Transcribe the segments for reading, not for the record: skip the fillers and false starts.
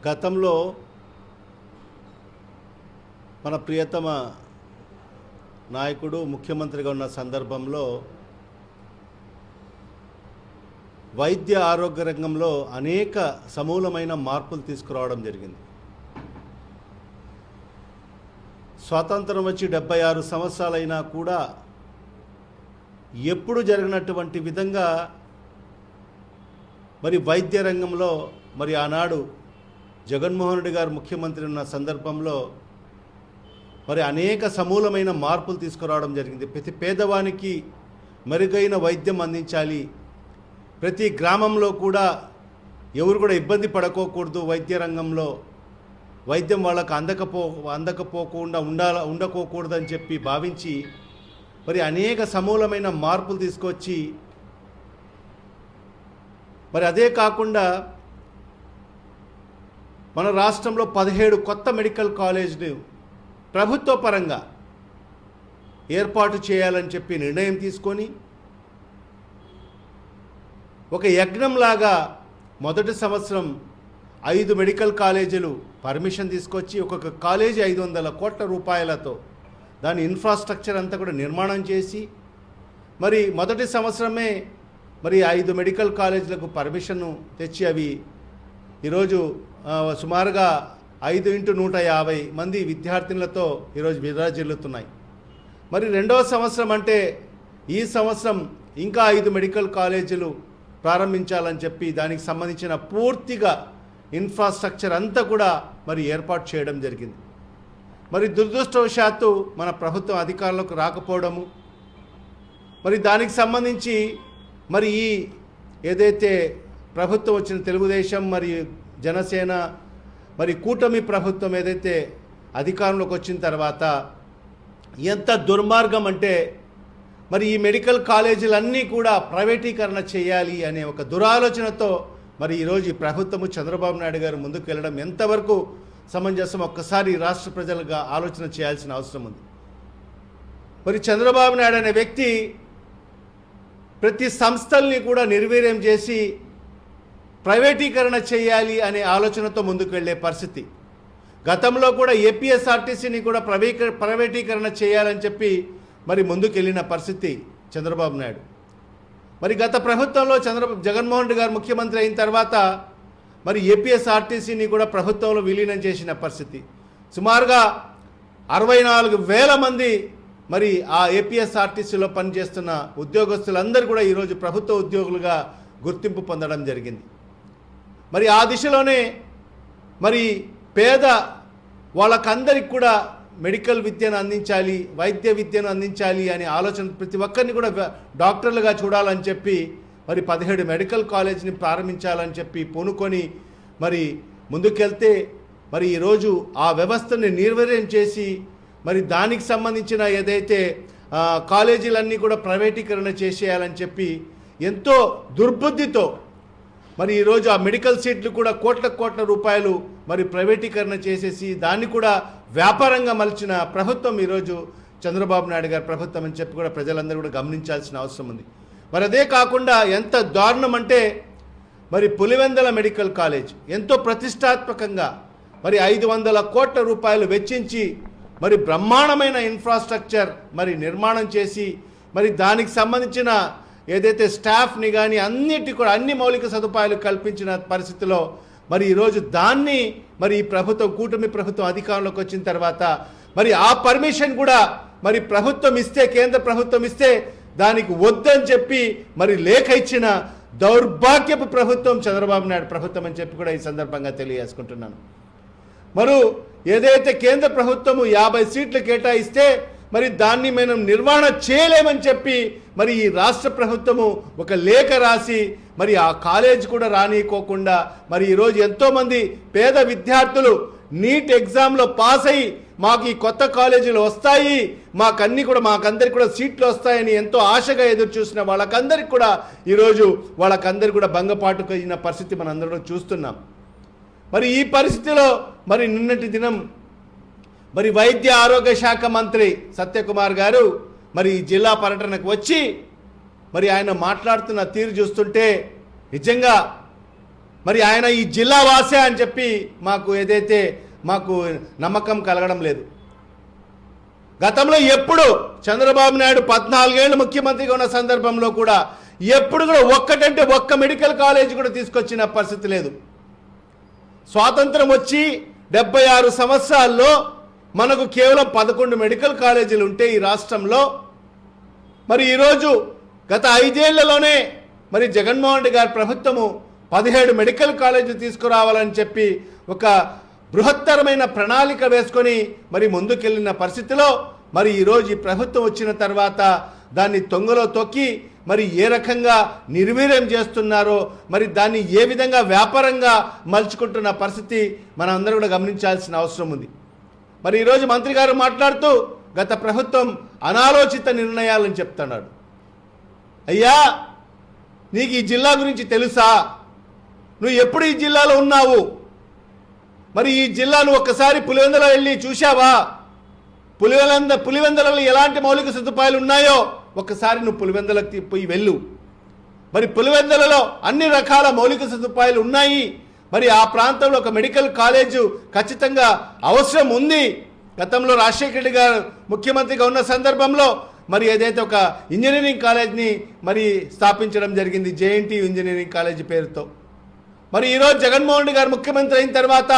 గతంలో మన ప్రియతమ నాయకుడు ముఖ్యమంత్రిగా ఉన్న సందర్భంలో వైద్య ఆరోగ్య రంగంలో అనేక సమూలమైన మార్పులు తీసుకురావడం జరిగింది. స్వాతంత్రం వచ్చి 76 సంవత్సరాలైనా కూడా ఎప్పుడు జరిగినటువంటి విధంగా మరి వైద్య రంగంలో మరి ఆనాడు జగన్మోహన్ రెడ్డి గారు ముఖ్యమంత్రి ఉన్న సందర్భంలో మరి అనేక సమూలమైన మార్పులు తీసుకురావడం జరిగింది. ప్రతి పేదవానికి మెరుగైన వైద్యం అందించాలి, ప్రతి గ్రామంలో కూడా ఎవరు కూడా ఇబ్బంది పడుకోకూడదు, వైద్య రంగంలో వైద్యం వాళ్ళకు అందకపోకుండా ఉండకోకూడదని చెప్పి భావించి మరి అనేక సమూలమైన మార్పులు తీసుకొచ్చి మరి అదే కాకుండా మన రాష్ట్రంలో 17 కొత్త మెడికల్ కాలేజీలు ప్రభుత్వ పరంగా ఏర్పాటు చేయాలని చెప్పి నిర్ణయం తీసుకొని ఒక యజ్ఞంలాగా మొదటి సంవత్సరం 5 మెడికల్ కాలేజీలు పర్మిషన్ తీసుకొచ్చి ఒక్కొక్క కాలేజీ 500 కోట్ల రూపాయలతో దాని ఇన్ఫ్రాస్ట్రక్చర్ అంతా కూడా నిర్మాణం చేసి మరి మొదటి సంవత్సరమే మరి 5 మెడికల్ కాలేజీలకు పర్మిషన్ తెచ్చి అవి ఈరోజు సుమారుగా 5x150 మంది విద్యార్థినులతో ఈరోజు విరాజిల్లుతున్నాయి. మరి రెండవ సంవత్సరం అంటే ఈ సంవత్సరం ఇంకా 5 మెడికల్ కాలేజీలు ప్రారంభించాలని చెప్పి దానికి సంబంధించిన పూర్తిగా ఇన్ఫ్రాస్ట్రక్చర్ అంతా కూడా మరి ఏర్పాటు చేయడం జరిగింది. మరి దురదృష్టవశాత్తు మన ప్రభుత్వం అధికారంలోకి రాకపోవడము, మరి దానికి సంబంధించి మరి ఈ ఏదైతే ప్రభుత్వం వచ్చిన తెలుగుదేశం మరి జనసేన మరి కూటమి ప్రభుత్వం ఏదైతే అధికారంలోకి వచ్చిన తర్వాత ఎంత దుర్మార్గం అంటే మరి ఈ మెడికల్ కాలేజీలన్నీ కూడా ప్రైవేటీకరణ చేయాలి అనే ఒక దురాలోచనతో మరి ఈరోజు ఈ ప్రభుత్వము చంద్రబాబు నాయుడు గారు ముందుకు వెళ్ళడం ఎంతవరకు సమంజసం ఒక్కసారి రాష్ట్ర ప్రజలుగా ఆలోచన చేయాల్సిన అవసరం ఉంది. మరి చంద్రబాబు నాయుడు అనే వ్యక్తి ప్రతి సంస్థల్ని కూడా నిర్వీర్యం చేసి ప్రైవేటీకరణ చేయాలి అనే ఆలోచనతో ముందుకు వెళ్ళే పరిస్థితి. గతంలో కూడా ఏపీఎస్ఆర్టీసీని కూడా ప్రైవేటీకరణ చేయాలని చెప్పి మరి ముందుకు వెళ్ళిన పరిస్థితి చంద్రబాబు నాయుడు. మరి గత ప్రభుత్వంలో జగన్మోహన్ రెడ్డి గారు ముఖ్యమంత్రి అయిన తర్వాత మరి ఏపీఎస్ఆర్టీసీని కూడా ప్రభుత్వంలో విలీనం చేసిన పరిస్థితి. సుమారుగా 64,000 మంది మరి ఆ ఏపీఎస్ఆర్టీసీలో పనిచేస్తున్న ఉద్యోగస్తులందరూ కూడా ఈరోజు ప్రభుత్వ ఉద్యోగులుగా గుర్తింపు పొందడం జరిగింది. మరి ఆ దిశలోనే మరి పేద వాళ్ళకందరికి కూడా మెడికల్ విద్యను అందించాలి, వైద్య విద్యను అందించాలి అనే ఆలోచన ప్రతి ఒక్కరిని కూడా డాక్టర్లుగా చూడాలని చెప్పి మరి 17 మెడికల్ కాలేజీని ప్రారంభించాలని చెప్పి పూనుకొని మరి ముందుకెళ్తే మరి ఈరోజు ఆ వ్యవస్థని నిర్వీర్యం చేసి మరి దానికి సంబంధించిన ఏదైతే కాలేజీలన్నీ కూడా ప్రైవేటీకరణ చేసేయాలని చెప్పి ఎంతో దుర్బుద్ధితో మరి ఈరోజు ఆ మెడికల్ సీట్లు కూడా కోట్ల రూపాయలు మరి ప్రైవేటీకరణ చేసేసి దాన్ని కూడా వ్యాపారంగా మలిచిన ప్రభుత్వం ఈరోజు చంద్రబాబు నాయుడు గారి ప్రభుత్వం అని చెప్పి కూడా ప్రజలందరూ కూడా గమనించాల్సిన అవసరం ఉంది. మరి అదే కాకుండా ఎంత దారుణం అంటే మరి పులివెందుల మెడికల్ కాలేజ్ ఎంతో ప్రతిష్టాత్మకంగా మరి 500 కోట్ల రూపాయలు వెచ్చించి మరి బ్రహ్మాండమైన ఇన్ఫ్రాస్ట్రక్చర్ మరి నిర్మాణం చేసి మరి దానికి సంబంధించిన ఏదైతే స్టాఫ్ని కానీ అన్నిటి కూడా అన్ని మౌలిక సదుపాయాలు కల్పించిన పరిస్థితిలో మరి ఈరోజు దాన్ని మరి ఈ ప్రభుత్వం కూటమి ప్రభుత్వం అధికారంలోకి వచ్చిన తర్వాత మరి ఆ పర్మిషన్ కూడా మరి ప్రభుత్వం ఇస్తే కేంద్ర ప్రభుత్వం ఇస్తే దానికి వద్దని చెప్పి మరి లేఖ ఇచ్చిన దౌర్భాగ్యపు ప్రభుత్వం చంద్రబాబు నాయుడు ప్రభుత్వం అని చెప్పి కూడా ఈ సందర్భంగా తెలియజేసుకుంటున్నాను. మరి ఏదైతే కేంద్ర ప్రభుత్వము 50 సీట్లు కేటాయిస్తే మరి దాన్ని మనం నిర్వహణ చేయలేమని చెప్పి మరి ఈ రాష్ట్ర ప్రభుత్వము ఒక లేఖ రాసి మరి ఆ కాలేజ్ కూడా రానికోకుండా మరి ఈరోజు ఎంతోమంది పేద విద్యార్థులు నీట్ ఎగ్జామ్లో పాస్ అయ్యి మాకు ఈ కొత్త కాలేజీలు వస్తాయి, మాకందరికి కూడా సీట్లు వస్తాయని ఎంతో ఆశగా ఎదురు చూసిన వాళ్ళకందరికి కూడా ఈరోజు వాళ్ళకందరికి కూడా భంగపాటుకు అయిన పరిస్థితి మనందరం చూస్తున్నాం. మరి ఈ పరిస్థితిలో మరి నిన్నటి దినం మరి వైద్య ఆరోగ్య శాఖ మంత్రి సత్యకుమార్ గారు మరి జిల్లా పర్యటనకు వచ్చి మరి ఆయన మాట్లాడుతున్న తీరు చూస్తుంటే నిజంగా మరి ఆయన ఈ జిల్లా వాసే అని చెప్పి మాకు నమ్మకం కలగడం లేదు. గతంలో ఎప్పుడు చంద్రబాబు నాయుడు 14 ఏళ్ళు ముఖ్యమంత్రిగా ఉన్న సందర్భంలో కూడా ఎప్పుడు కూడా ఒక్కటంటే ఒక్క మెడికల్ కాలేజ్ కూడా తీసుకొచ్చిన పరిస్థితి లేదు. స్వాతంత్రం వచ్చి 76 సంవత్సరాల్లో మనకు కేవలం 11 మెడికల్ కాలేజీలు ఉంటే ఈ రాష్ట్రంలో, మరి ఈరోజు గత 5 ఏళ్లలోనే మరి జగన్మోహన్ రెడ్డి గారి ప్రభుత్వము 17 మెడికల్ కాలేజీలు తీసుకురావాలని చెప్పి ఒక బృహత్తరమైన ప్రణాళిక వేసుకొని మరి ముందుకెళ్ళిన పరిస్థితిలో మరి ఈరోజు ఈ ప్రభుత్వం వచ్చిన తర్వాత దాన్ని తొంగలో తొక్కి మరి ఏ రకంగా నిర్వీర్యం చేస్తున్నారో, మరి దాన్ని ఏ విధంగా వ్యాపారంగా మలుచుకుంటున్న పరిస్థితి మనం అందరూ కూడా గమనించాల్సిన అవసరం ఉంది. మరి ఈరోజు మంత్రి గారు మాట్లాడుతూ గత ప్రభుత్వం అనాలోచిత నిర్ణయాలని చెప్తున్నాడు. అయ్యా, నీకు ఈ జిల్లా గురించి తెలుసా? నువ్వు ఎప్పుడు ఈ జిల్లాలో ఉన్నావు? మరి ఈ జిల్లాను ఒక్కసారి పులివెందుల వెళ్ళి చూశావా? పులివెందులలో ఎలాంటి మౌలిక సదుపాయాలు ఉన్నాయో ఒక్కసారి నువ్వు పులివెందులకు పోయి వెళ్ళు. మరి పులివెందులలో అన్ని రకాల మౌలిక సదుపాయాలు ఉన్నాయి. మరి ఆ ప్రాంతంలో ఒక మెడికల్ కాలేజు ఖచ్చితంగా అవసరం ఉంది. గతంలో రాజశేఖర రెడ్డి గారు ముఖ్యమంత్రిగా ఉన్న సందర్భంలో మరి ఏదైతే ఒక ఇంజనీరింగ్ కాలేజ్ని మరి స్థాపించడం జరిగింది, జేఎన్టీ ఇంజనీరింగ్ కాలేజీ పేరుతో. మరి ఈరోజు జగన్మోహన్ రెడ్డి గారు ముఖ్యమంత్రి అయిన తర్వాత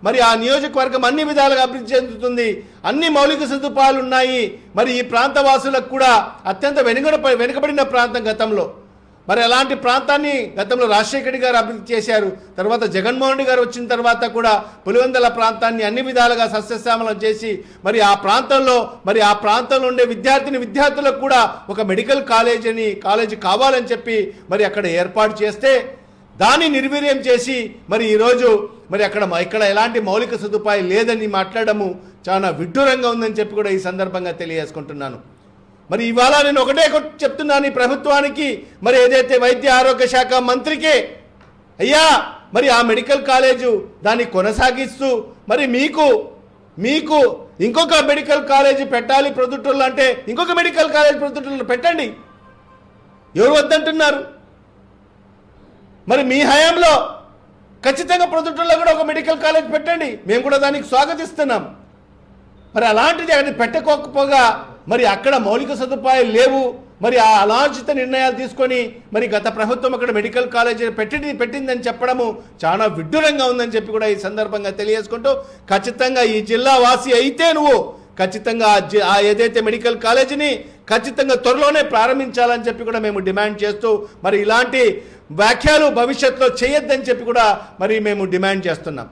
మరి ఆ నియోజకవర్గం అన్ని విధాలుగా అభివృద్ధి చెందుతుంది, అన్ని మౌలిక సదుపాయాలు ఉన్నాయి. మరి ఈ ప్రాంత వాసులకు కూడా అత్యంత వెనుకబడిన ప్రాంతం గతంలో. మరి అలాంటి ప్రాంతాన్ని గతంలో రాజశేఖర రెడ్డి గారు అభివృద్ధి చేశారు. తర్వాత జగన్మోహన్ రెడ్డి గారు వచ్చిన తర్వాత కూడా పులివెందుల ప్రాంతాన్ని అన్ని విధాలుగా సస్యశ్యామలం చేసి మరి ఆ ప్రాంతంలో ఉండే విద్యార్థులకు కూడా ఒక మెడికల్ కాలేజీ కావాలని చెప్పి మరి అక్కడ ఏర్పాటు చేస్తే దాన్ని నిర్వీర్యం చేసి మరి ఈరోజు మరి ఇక్కడ ఎలాంటి మౌలిక సదుపాయం లేదని మాట్లాడము చాలా విడ్డూరంగా ఉందని చెప్పి కూడా ఈ సందర్భంగా తెలియజేసుకుంటున్నాను. మరి ఇవాళ నేను ఒకటే చెప్తున్నాను ఈ ప్రభుత్వానికి, మరి ఏదైతే వైద్య ఆరోగ్య శాఖ మంత్రికి, అయ్యా మరి ఆ మెడికల్ కాలేజు దాన్ని కొనసాగిస్తూ మరి మీకు ఇంకొక మెడికల్ కాలేజీ పెట్టాలి ప్రొద్దుటూరులో అంటే ఇంకొక మెడికల్ కాలేజ్ ప్రొద్దుటూరులో పెట్టండి. ఎవరు వద్దంటున్నారు? మరి మీ హయాంలో ఖచ్చితంగా ప్రొద్దుటూరులో కూడా ఒక మెడికల్ కాలేజ్ పెట్టండి, మేము కూడా దానికి స్వాగతిస్తున్నాం. మరి అలాంటిది అది పెట్టకోకపోగా మరి అక్కడ మౌలిక సదుపాయాలు లేవు. మరి ఆ అనాలోచిత నిర్ణయాలు తీసుకొని మరి గత ప్రభుత్వం అక్కడ మెడికల్ కాలేజీ పెట్టిందని చెప్పడము చాలా విడ్డూరంగా ఉందని చెప్పి కూడా ఈ సందర్భంగా తెలియజేసుకుంటూ, ఖచ్చితంగా ఈ జిల్లా వాసి అయితే నువ్వు ఖచ్చితంగా ఆ ఏదైతే మెడికల్ కాలేజీని ఖచ్చితంగా త్వరలోనే ప్రారంభించాలని చెప్పి కూడా మేము డిమాండ్ చేస్తూ, మరి ఇలాంటి వ్యాఖ్యలు భవిష్యత్తులో చేయొద్దని చెప్పి కూడా మరి మేము డిమాండ్ చేస్తున్నాం.